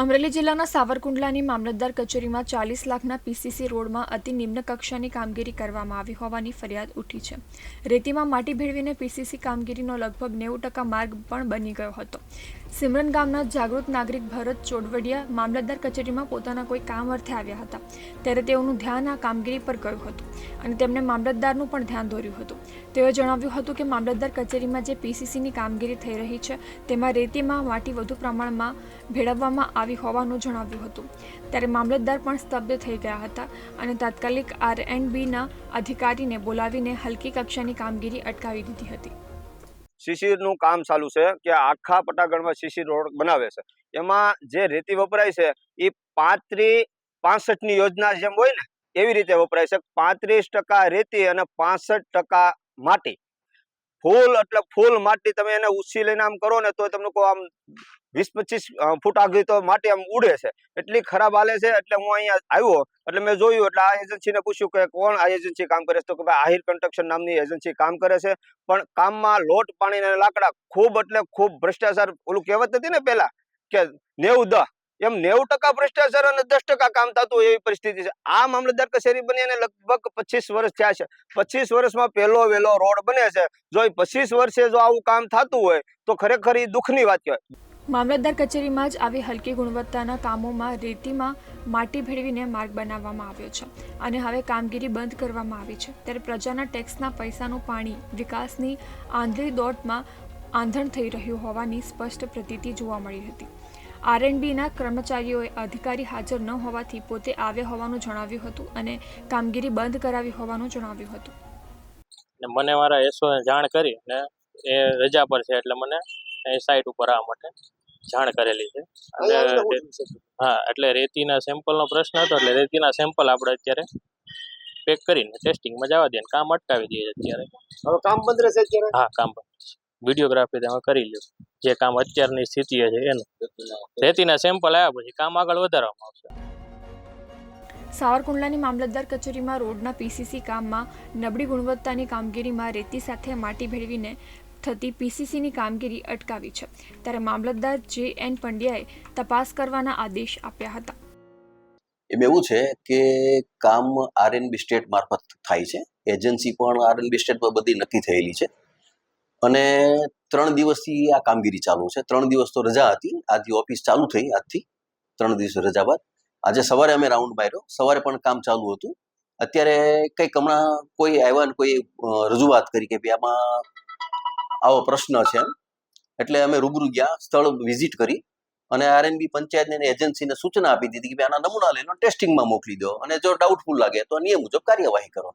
અમરેલી જિલ્લાના સાવરકુંડલાની મામલતદાર કચેરીમાં 40 લાખના પીસીસી રોડમાં અતિ નિમ્ન કક્ષાની કામગીરી કરવામાં આવી હોવાની ફરિયાદ ઉઠી છે। રેતીમાં માટી ભેળવીને પીસીસી કામગીરીનો લગભગ 90% માર્ગ પણ બની ગયો હતો। સિમરન ગામના જાગૃત નાગરિક ભરત ચોડવડિયા મામલતદાર કચેરીમાં પોતાના કોઈ કામ અર્થે આવ્યા હતા, ત્યારે તેઓનું ધ્યાન આ કામગીરી પર ગયું હતું અને તેમણે મામલતદારનું પણ ધ્યાન દોર્યું હતું। તેઓએ જણાવ્યું હતું કે મામલતદાર કચેરીમાં જે પીસીસીની કામગીરી થઈ રહી છે તેમાં રેતીમાં માટી વધુ પ્રમાણમાં ભેળવવામાં આવી હોવાનું જણાવ્યું હતું। ત્યારે મામલતદાર પણ સ્તબ્ધ થઈ ગયા હતા અને તાત્કાલિક R&Bના અધિકારીને બોલાવીને હલકી કક્ષાની કામગીરી અટકાવી દીધી હતી। સીસીનું કામ ચાલુ છે કે આખા પટાગઢમાં સીસી રોડ બનાવે છે। એમાં જે રેતી વપરાય છે એ 35-65 ની યોજના જેમ હોય ને એવી રીતે વપરાય છે। 35% રેતી અને 65% માટી, ફૂલ એટલે ફૂલ માટી તમે એને ઉછી લઈને આમ કરો ને તો તમને કહો આમ 20-25 ફૂટ આગળ તો માટી આમ ઉડે છે, એટલી ખરાબ હાલે છે। એટલે હું અહીંયા આવ્યો એટલે મેં જોયું એટલે આ એજન્સીને પૂછ્યું કે કોણ આ એજન્સી કામ કરે છે, તો કે ભાઈ આહિર કન્સ્ટ્રક્શન નામની એજન્સી કામ કરે છે, પણ કામમાં લોટ પાણી અને લાકડા ખૂબ એટલે ખૂબ ભ્રષ્ટાચાર, ઓલું કહેવત હતી ને પહેલા કે 90-10 એમ 90% ભ્રષ્ટાચાર અને 10% કામ થતું હોય એવી પરિસ્થિતિ છે। આ મામલતદાર કચેરી બની અને લગભગ 25 વર્ષ થયા છે। 25 વર્ષમાં પહેલો વહેલો રોડ બને છે। જો 25 વર્ષે જો આવું કામ થતું હોય તો ખરેખર એ દુઃખની વાત કહેવાય। મામલતદાર કચેરીમાં જ આવી હલકી ગુણવત્તાના કામોમાં રેતીમાં માટી ભેળવીને માર્ગ બનાવવામાં આવ્યો છે અને હવે કામગીરી બંધ કરવામાં આવી છે। ત્યારે પ્રજાના ટેક્સના પૈસાનું પાણી વિકાસની આંધળી દોડમાં આંધણ થઈ રહ્યું હોવાની સ્પષ્ટ પ્રતીતિ જોવા મળી હતી। R&Bના કર્મચારીઓએ અધિકારી હાજર ન હોવાથી પોતે આવ્યા હોવાનું જણાવ્યું હતું અને કામગીરી બંધ કરાવી હોવાનું જણાવ્યું હતું। મને મારા એસઓને જાણ કરી અને એ રજા પર છે એટલે મને એ સાઇટ ઉપર આવવા માટે જાણ કરેલી છે। હા, એટલે રેતીના સેમ્પલનો પ્રશ્ન હતો એટલે રેતીના સેમ્પલ આપણે અત્યારે પેક કરીને ટેસ્ટિંગમાં જવા દઈએ, કામ અટકાવી દઈએ અત્યારે। હવે કામ બંધ રહેશે અત્યારે? હા, કામ બંધ છે। વિડીયોગ્રાફી તમે કરી લો જે કામ અત્યારની સ્થિતિ છે એનું, રેતીના સેમ્પલ આવ્યા પછી કામ આગળ વધારવામાં આવશે। સાવરકુંડલાની મામલતદાર કચેરીમાં રોડના પીસીસી કામમાં નબળી ગુણવત્તાની કામગીરીમાં રેતી સાથે માટી ભેળવીને થતી પીસીસીની કામગીરી અટકાવી છે। ત્યારે મામલતદાર J.N. પંડ્યાએ તપાસ કરવાના આદેશ આપ્યા હતા। એમાં એવું છે કે કામ R&B સ્ટેટ મારફત થાય છે, એજન્સી પણ R&B સ્ટેટ પર બધી નક્કી થયેલી છે અને 3 દિવસથી આ કામગીરી ચાલુ છે। 3 દિવસ તો રજા હતી, આજથી ઓફિસ ચાલુ થઈ, આજથી 3 દિવસ રજા બાદ આજે સવારે અમે રાઉન્ડ માર્યો, સવારે પણ કામ ચાલુ હતું। અત્યારે કંઈક હમણાં કોઈ આવ્યા ને કોઈ રજૂઆત કરી કે ભાઈ આમાં આવો પ્રશ્ન છે, એટલે અમે રૂબરૂ ગયા, સ્થળ વિઝિટ કરી અને R&B પંચાયતને એજન્સીને સૂચના આપી દીધી કે આના નમૂના લઈને ટેસ્ટિંગમાં મોકલી દો અને જો ડાઉટફુલ લાગે તો નિયમ મુજબ કાર્યવાહી કરો।